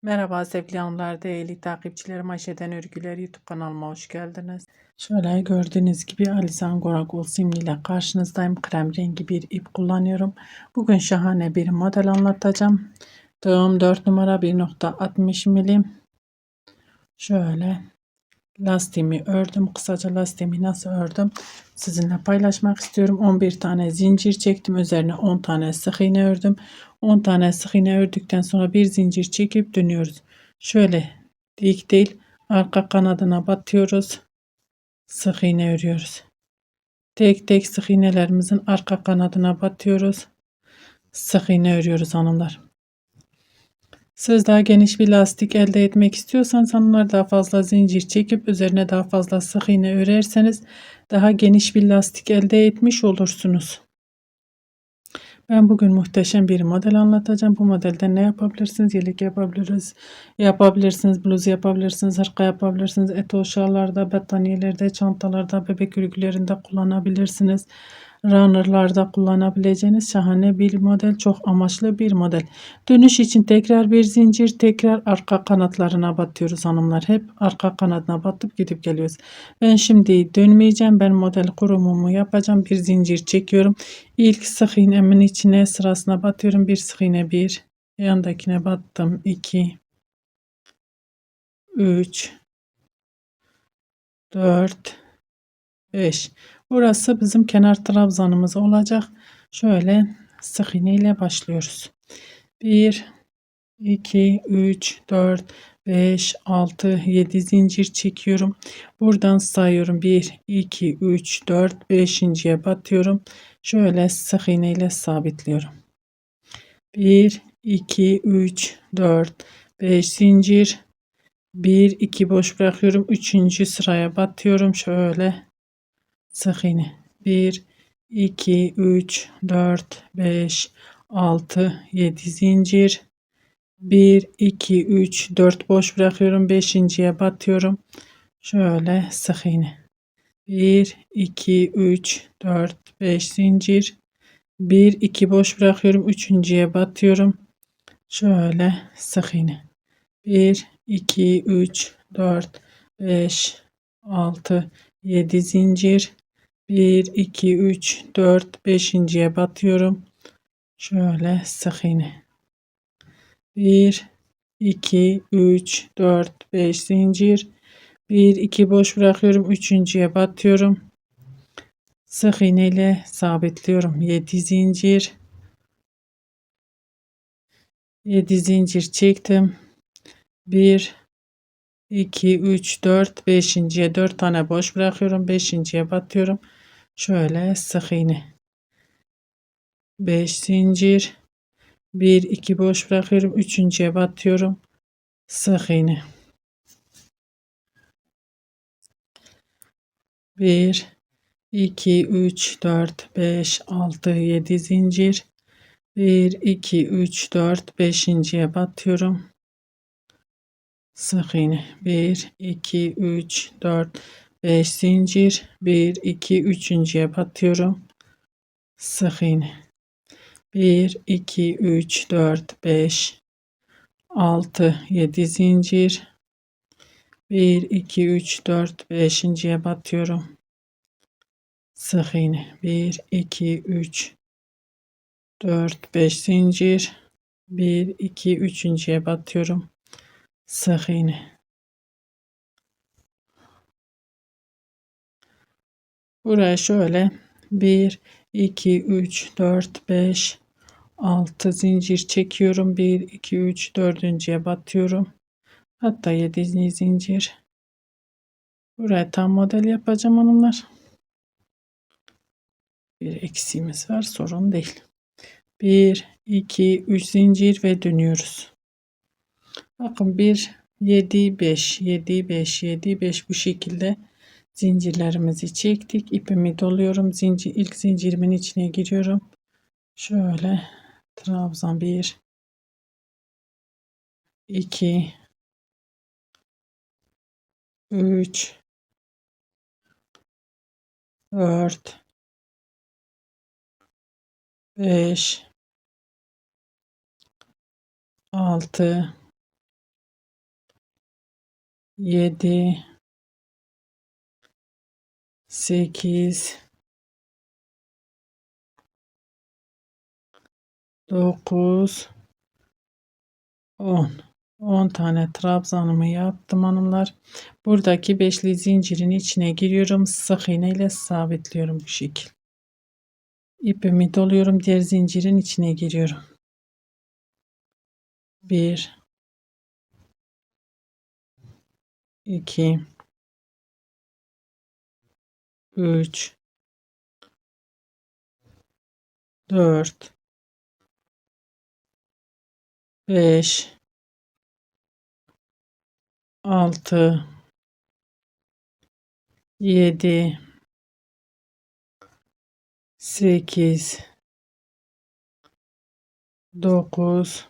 Merhaba sevgili hanımlar, değerli takipçilerim, Ayşe'den Örgüler YouTube kanalıma hoş geldiniz. Şöyle gördüğünüz gibi Alizan Gorakol simliyle karşınızdayım. Krem rengi bir ip kullanıyorum. Bugün şahane bir model anlatacağım. Tığım 4 numara 1,60 milim. Şöyle lastiğimi ördüm. Kısaca lastiğimi nasıl ördüm sizinle paylaşmak istiyorum. 11 tane zincir çektim. Üzerine 10 tane sık iğne ördüm. 10 tane sık iğne ördükten sonra bir zincir çekip dönüyoruz. Şöyle dik değil, arka kanadına batıyoruz. Sık iğne örüyoruz. Tek tek sık iğnelerimizin arka kanadına batıyoruz. Sık iğne örüyoruz hanımlar. Siz daha geniş bir lastik elde etmek istiyorsanız hanımlar, daha fazla zincir çekip üzerine daha fazla sık iğne örerseniz daha geniş bir lastik elde etmiş olursunuz. Ben bugün muhteşem bir model anlatacağım. Bu modelde ne yapabilirsiniz? Yelek yapabilirsiniz, bluz yapabilirsiniz, hırka yapabilirsiniz. Eto şallarda, battaniyelerde, çantalarda, bebek örgülerinde kullanabilirsiniz. Runner'larda kullanabileceğiniz şahane bir model, çok amaçlı bir model. Dönüş için tekrar bir zincir, tekrar arka kanatlarına batıyoruz hanımlar. Hep arka kanadına batıp gidip geliyoruz. Ben şimdi dönmeyeceğim. Ben model kurumumu yapacağım. Bir zincir çekiyorum. İlk sık iğnemin içine sırasına batıyorum. Bir sık iğne, bir, yandakine battım, 2, 3, 4, 5. Burası bizim kenar trabzanımız olacak. Şöyle sık iğne ile başlıyoruz. 1, 2, 3, 4, 5, 6, 7 zincir çekiyorum. Buradan sayıyorum. 1, 2, 3, 4, 5.'ye batıyorum. Şöyle sık iğne ile sabitliyorum. 1, 2, 3, 4, 5 zincir. 1, 2 boş bırakıyorum. 3. sıraya batıyorum. Şöyle sık iğne. 1, 2, 3, 4, 5, 6, 7 zincir. 1, 2, 3, 4 boş bırakıyorum. 5.'ye batıyorum. Şöyle sık iğne. 1, 2, 3, 4, 5 zincir. 1, 2 boş bırakıyorum. 3.'ye batıyorum. Şöyle sık iğne. 1, 2, 3, 4, 5, 6, 7 zincir. 1, 2, 3, 4, 5.'ye batıyorum. Şöyle sık iğne. 1, 2, 3, 4, 5 zincir. 1, 2 boş bırakıyorum. 3.'ye batıyorum. Sık iğne ile sabitliyorum. 7 zincir. 7 zincir çektim. 1, 2, 3, 4, 5.'ye 4 tane boş bırakıyorum. 5.'ye batıyorum. Şöyle sık iğne. 5 zincir. 1, 2 boş bırakıyorum. 3.'ye batıyorum. Sık iğne. 1, 2, 3, 4, 5, 6, 7 zincir. 1, 2, 3, 4, 5.'ye batıyorum. Sık iğne. 1, 2, 3, 4, 5 zincir. 1, 2, 3.'ye batıyorum. Sık iğne. 1, 2, 3, 4, 5, 6, 7 zincir. 1, 2, 3, 4, 5.'ye batıyorum. Sık iğne. 1, 2, 3, 4, 5 zincir. 1, 2, 3.'ye batıyorum. Sık iğne. Buraya şöyle 1, 2, 3, 4, 5, 6 zincir çekiyorum. 1, 2, 3, 4.'ye batıyorum. Hatta 7 zincir. Buraya tam model yapacağım hanımlar. Bir eksiğimiz var, sorun değil. 1, 2, 3 zincir ve dönüyoruz. Bakın 1, 7, 5, 7, 5, 7, 5 bu şekilde zincirlerimizi çektik. İpimi doluyorum. İlk zincirimin içine giriyorum. Şöyle trabzan 1, 2, 3, 4, 5, 6, 7, 8, 9, 10. 10 tane trabzanımı yaptım hanımlar. Buradaki beşli zincirin içine giriyorum. Sık iğne ile sabitliyorum bu şekil. İpimi doluyorum. Diğer zincirin içine giriyorum. 1, 2, 3, 4, 5, 6, 7, 8, 9,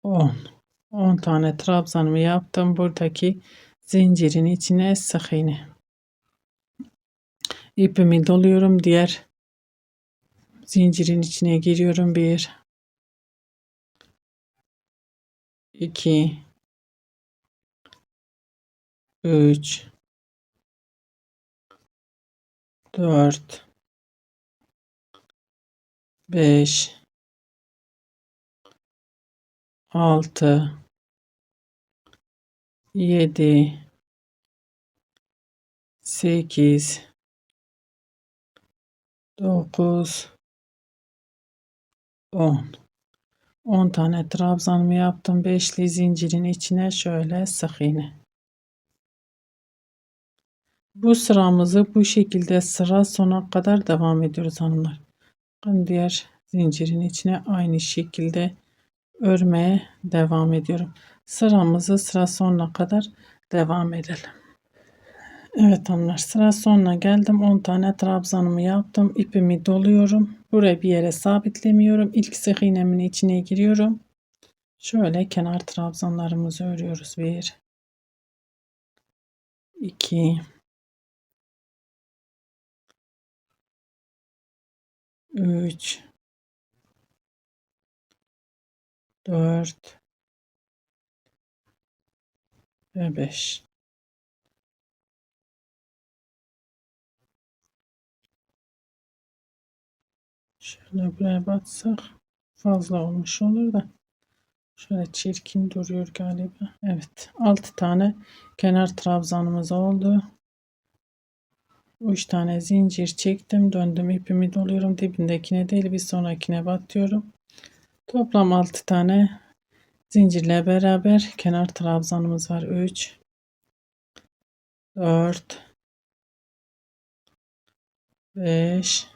10. 10 tane trabzanımı yaptım. Buradaki zincirin içine sık iğne. İpimi doluyorum. Diğer zincirin içine giriyorum. 1, 2, 3, 4, 5, 6, 7, 8, 9, 10. 10 tane trabzanımı yaptım. Beşli zincirin içine şöyle sık iğne. Bu sıramızı bu şekilde sıra sona kadar devam ediyoruz hanımlar. Bakın diğer zincirin içine aynı şekilde örmeye devam ediyorum. Sıramızı sıra sonuna kadar devam edelim. Evet hanımlar, sıra sonuna geldim. 10 tane trabzanımı yaptım. İpimi doluyorum. Buraya bir yere sabitlemiyorum. İlk sık iğnemin içine giriyorum. Şöyle kenar trabzanlarımızı örüyoruz. 1, 2, 3, 4 ve 5. Şöyle buraya batsak fazla olmuş olur da. Şöyle çirkin duruyor galiba. Evet, 6 tane kenar trabzanımız oldu. 3 tane zincir çektim, döndüm, ipimi doluyorum. Dibindekine değil bir sonrakine batıyorum. Toplam 6 tane zincirle beraber kenar trabzanımız var. 3, 4, 5,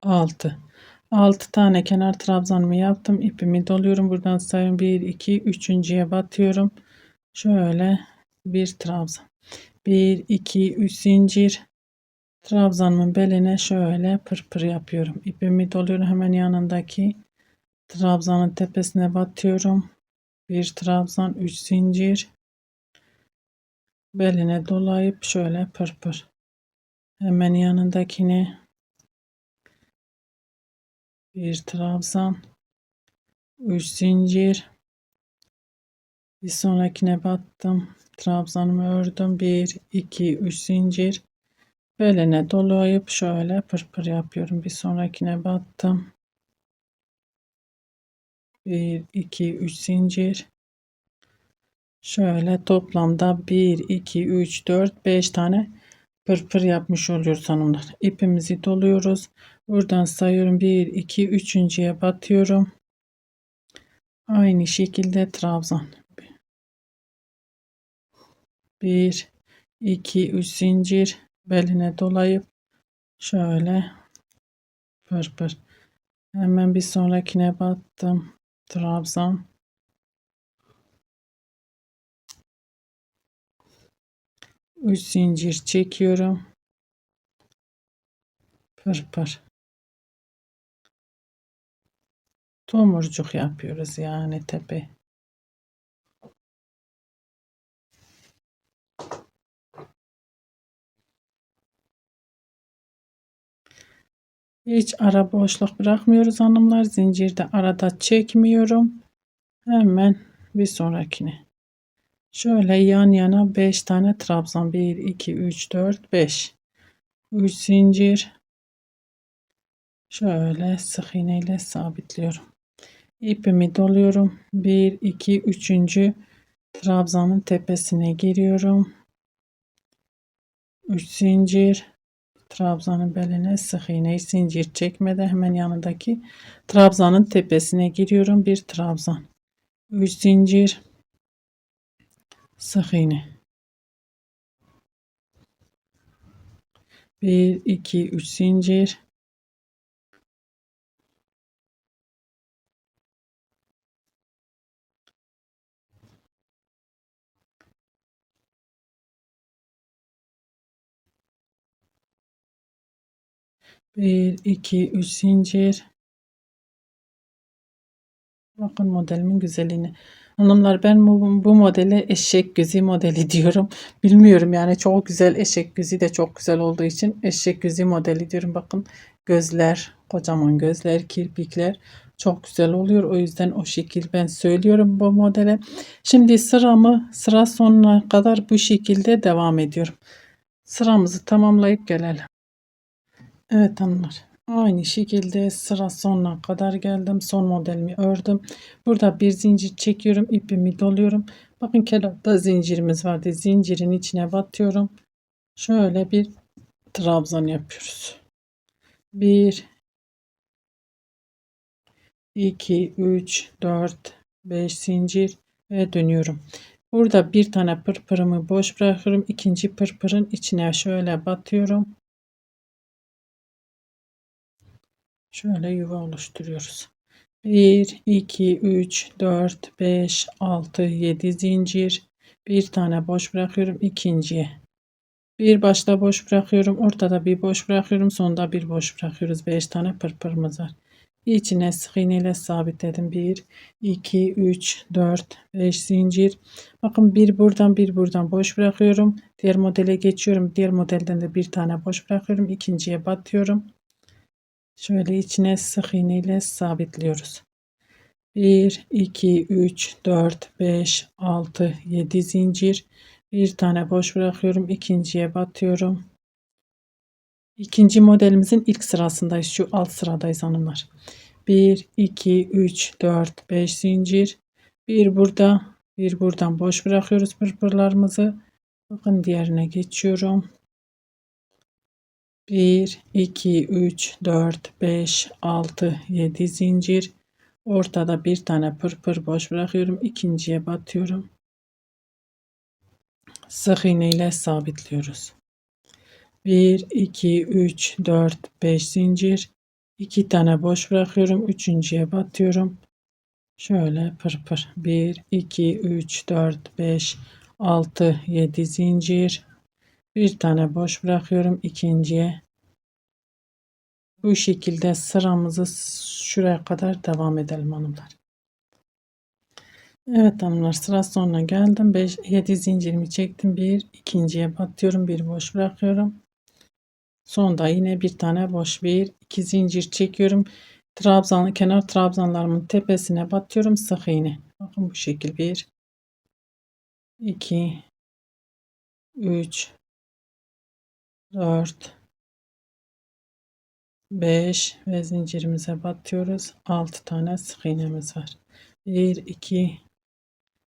6. 6 tane kenar trabzanımı yaptım. İpimi doluyorum. Buradan sayıyorum. 1, 2, üçüncüye batıyorum. Şöyle bir trabzan. 1, 2, 3 zincir. Trabzanımın beline şöyle pırpır yapıyorum. İpimi doluyorum. Hemen yanındaki trabzanın tepesine batıyorum. Bir trabzan, 3 zincir. Beline dolayıp şöyle pırpır. Hemen yanındakine bir trabzan, 3 zincir. Bir sonrakine battım. Trabzanımı ördüm. 1, 2, 3 zincir. Beline dolayıp şöyle pırpır yapıyorum. Bir sonrakine battım. 1, 2, 3 zincir. Şöyle toplamda 1, 2, 3, 4, 5 tane pırpır yapmış oluyoruz hanımlar. İpimizi doluyoruz. Buradan sayıyorum. 1, 2, üçüncüye batıyorum. Aynı şekilde trabzan. 1, 2, 3 zincir. Beline dolayıp şöyle pırpır. Hemen bir sonrakine battım. Trabzan. 3 zincir çekiyorum. Pırpır. Tomurcuk yapıyoruz yani tepe. Hiç ara boşluk bırakmıyoruz hanımlar. Zincirde arada çekmiyorum. Hemen bir sonrakine. Şöyle yan yana 5 tane trabzan. 1, 2, 3, 4, 5. 3 zincir. Şöyle sık iğne ile sabitliyorum. İpimi doluyorum. 1, 2, 3. Trabzanın tepesine giriyorum. 3 zincir. Trabzanın beline sık iğne, zincir çekmeden hemen yanındaki trabzanın tepesine giriyorum. Bir trabzan. 3 zincir. Sık iğne. 1, 2, 3 zincir. 1, 2, 3 zincir. Bakın modelimin güzelliğini. Hanımlar ben bu modele eşek gözü modeli diyorum. Bilmiyorum yani çok güzel, eşek gözü de çok güzel olduğu için eşek gözü modeli diyorum. Bakın gözler, kocaman gözler, kirpikler çok güzel oluyor. O yüzden o şekil ben söylüyorum bu modele. Şimdi sıra sonuna kadar bu şekilde devam ediyorum. Sıramızı tamamlayıp gelelim. Evet hanımlar. Aynı şekilde sıra sonuna kadar geldim. Son modelimi ördüm. Burada bir zincir çekiyorum. İpimi doluyorum. Bakın kenarda zincirimiz vardı. Zincirin içine batıyorum. Şöyle bir trabzan yapıyoruz. 1, 2, 3, 4, 5 zincir ve dönüyorum. Burada bir tane pırpırımı boş bırakıyorum. İkinci pırpırın içine şöyle batıyorum. Şöyle yuva oluşturuyoruz. 1, 2, 3, 4, 5, 6, 7 zincir. Bir tane boş bırakıyorum ikinciye. Bir başta boş bırakıyorum. Ortada bir boş bırakıyorum. Sonda bir boş bırakıyoruz. 5 tane pırpırımız var. İçine sık iğne ile sabitledim. 1, 2, 3, 4, 5 zincir. Bakın bir buradan boş bırakıyorum. Diğer modele geçiyorum. Diğer modelden de bir tane boş bırakıyorum. İkinciye batıyorum. Şöyle içine sık iğne ile sabitliyoruz. 1, 2, 3, 4, 5, 6, 7 zincir. Bir tane boş bırakıyorum. İkinciye batıyorum. İkinci modelimizin ilk sırasındayız. Şu alt sıradayız hanımlar. 1, 2, 3, 4, 5 zincir. Bir burada, bir buradan boş bırakıyoruz pırpırlarımızı. Bakın diğerine geçiyorum. 1, 2, 3, 4, 5, 6, 7 zincir. Ortada bir tane pırpır boş bırakıyorum. İkinciye batıyorum. Sık iğne ile sabitliyoruz. 1, 2, 3, 4, 5 zincir. 2 tane boş bırakıyorum. Üçüncüye batıyorum. Şöyle pırpır. 1, 2, 3, 4, 5, 6, 7 zincir. Bir tane boş bırakıyorum. İkinciye. Bu şekilde sıramızı şuraya kadar devam edelim hanımlar. Evet hanımlar sıra sonuna geldim. 5, 7 zincirimi çektim. Bir ikinciye batıyorum. Bir boş bırakıyorum. Sonda yine bir tane boş, bir iki zincir çekiyorum. Kenar trabzanlarımın tepesine batıyorum. Sık iğne. Bakın bu şekil 1, 2, 3, 4, 5 ve zincirimize batıyoruz. 6 tane sık iğnemiz var. 1, 2,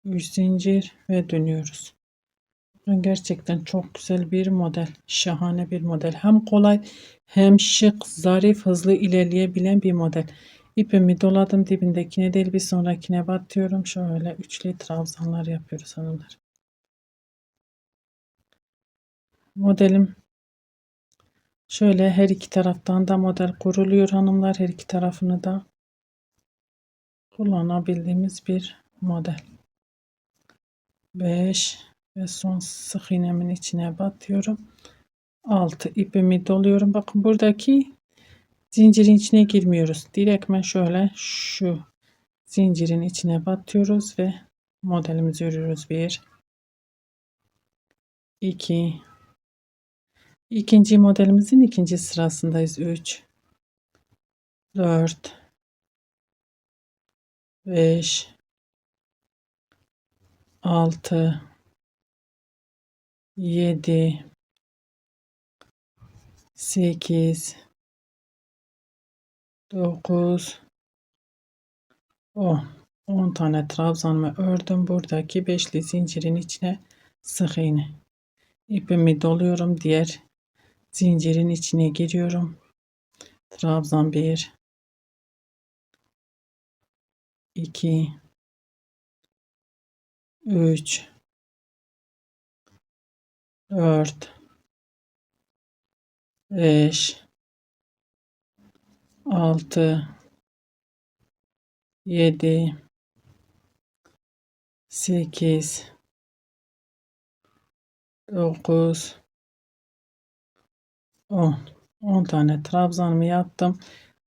3 zincir ve dönüyoruz. Gerçekten çok güzel bir model. Şahane bir model. Hem kolay hem şık, zarif, hızlı ilerleyebilen bir model. İpimi doladım. Dibindekine değil bir sonrakine batıyorum. Şöyle üçlü trabzanlar yapıyoruz hanımlar. Modelim şöyle her iki taraftan da model kuruluyor hanımlar. Her iki tarafını da kullanabildiğimiz bir model. 5 ve son sık iğnemin içine batıyorum. 6 ipimi doluyorum. Bakın buradaki zincirin içine girmiyoruz. Direktmen şöyle şu zincirin içine batıyoruz ve modelimizi örüyoruz. 1, 2, ikinci modelimizin ikinci sırasındayız. 3, 4, 5, 6, 7, 8, 9, 10. 10 tane trabzanımı ördüm. Buradaki beşli zincirin içine sık iğne. İpimi doluyorum. Diğer zincirin içine giriyorum. Trabzan 1, 2, 3, 4, 5, 6, 7, 8, 9, 10. 10 tane trabzanımı yaptım.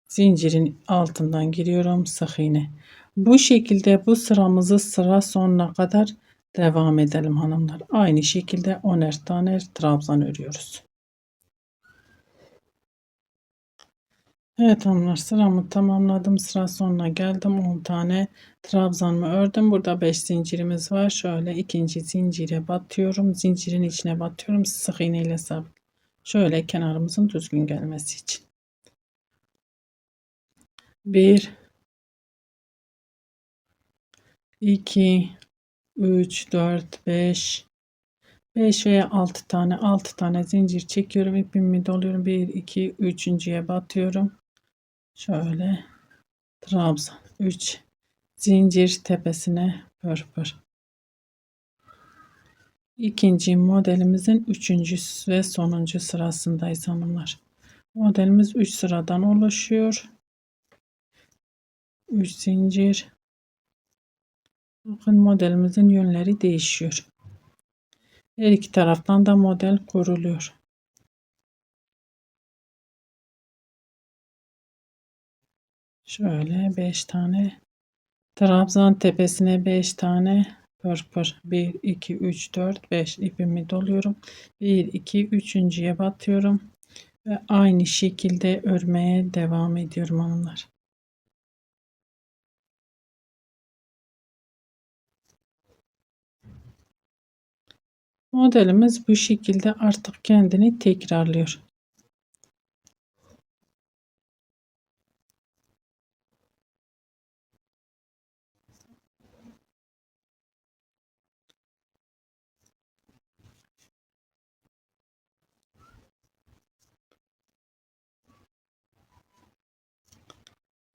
Zincirin altından giriyorum. Sık iğne. Bu şekilde bu sıramızı sıra sonuna kadar devam edelim hanımlar. Aynı şekilde 10'er tane trabzan örüyoruz. Evet hanımlar, sıramı tamamladım. Sıra sonuna geldim. 10 tane trabzanımı ördüm. Burada 5 zincirimiz var. Şöyle ikinci zincire batıyorum. Zincirin içine batıyorum. Sık iğne ile sabit. Şöyle kenarımızın düzgün gelmesi için. 1, 2, 3, 4, 5, 5 veya 6 tane zincir çekiyorum. İpimi doluyorum. 1, 2, üçüncüye batıyorum. Şöyle trabzan 3 zincir tepesine pörpür. İkinci modelimizin üçüncü ve sonuncu sırasındayız hanımlar. Modelimiz 3 sıradan oluşuyor. 3 zincir. Bakın modelimizin yönleri değişiyor. Her iki taraftan da model kuruluyor. Şöyle 5 tane trabzan tepesine 5 tane pırpır. 1, 2, 3, 4, 5 ipimi doluyorum. 1, 2, üçüncüye batıyorum. Ve aynı şekilde örmeye devam ediyorum hanımlar. Modelimiz bu şekilde artık kendini tekrarlıyor.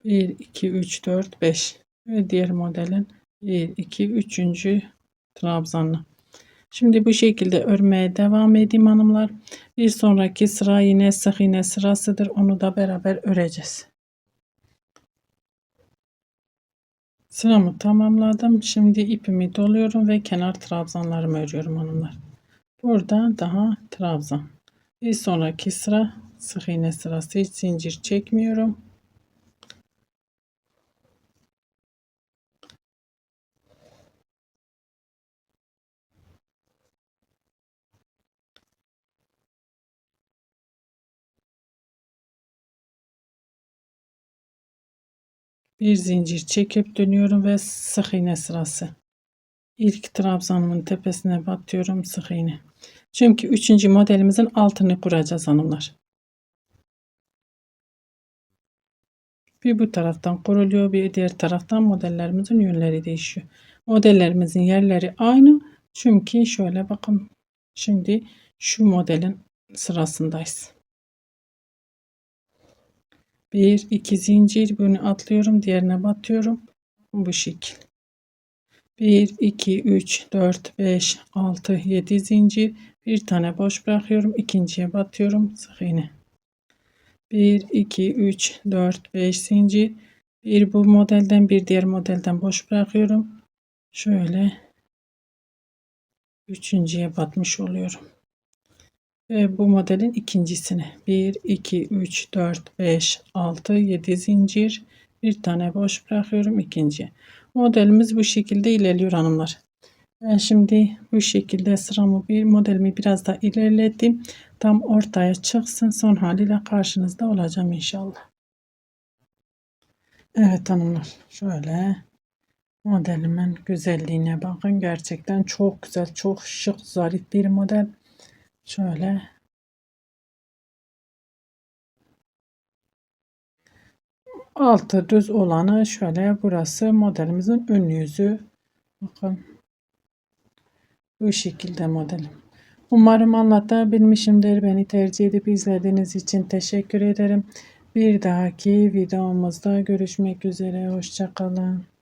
Bir, iki, üç, dört, beş ve diğer modelin 1, 2, 3. trabzanı. Şimdi bu şekilde örmeye devam edeyim hanımlar. Bir sonraki sıra yine sık iğne sırasıdır. Onu da beraber öreceğiz. Sıramı tamamladım. Şimdi ipimi doluyorum ve kenar trabzanlarımı örüyorum hanımlar. Burada daha trabzan. Bir sonraki sıra sık iğne sırası. Hiç zincir çekmiyorum. Bir zincir çekip dönüyorum ve sık iğne sırası. İlk trabzanımın tepesine batıyorum, sık iğne. Çünkü 3. modelimizin altını kuracağız hanımlar. Bir bu taraftan kuruluyor, bir diğer taraftan modellerimizin yönleri değişiyor. Modellerimizin yerleri aynı. Çünkü şöyle bakın. Şimdi şu modelin sırasındayız. Bir, iki zincir, bunu atlıyorum, diğerine batıyorum. Bu şekil. 1, 2, 3, 4, 5, 6, 7 zincir. Bir tane boş bırakıyorum. İkinciye batıyorum. Sık iğne. 1, 2, 3, 4, 5 zincir. Bir bu modelden bir diğer modelden boş bırakıyorum. Şöyle üçüncüye batmış oluyorum. Ve bu modelin ikincisine 1, 2, 3, 4, 5, 6, 7 zincir. Bir tane boş bırakıyorum ikinciye. Modelimiz bu şekilde ilerliyor hanımlar. Ben şimdi bu şekilde modelimi biraz da ilerlettim. Tam ortaya çıksın. Son haliyle karşınızda olacağım inşallah. Evet hanımlar, şöyle modelimin güzelliğine bakın. Gerçekten çok güzel, çok şık, zarif bir model. Şöyle altı düz olanı, şöyle burası modelimizin ön yüzü. Bakın bu şekilde modelim. Umarım anlatabilmişimdir. Beni tercih edip izlediğiniz için teşekkür ederim. Bir dahaki videomuzda görüşmek üzere. Hoşça kalın.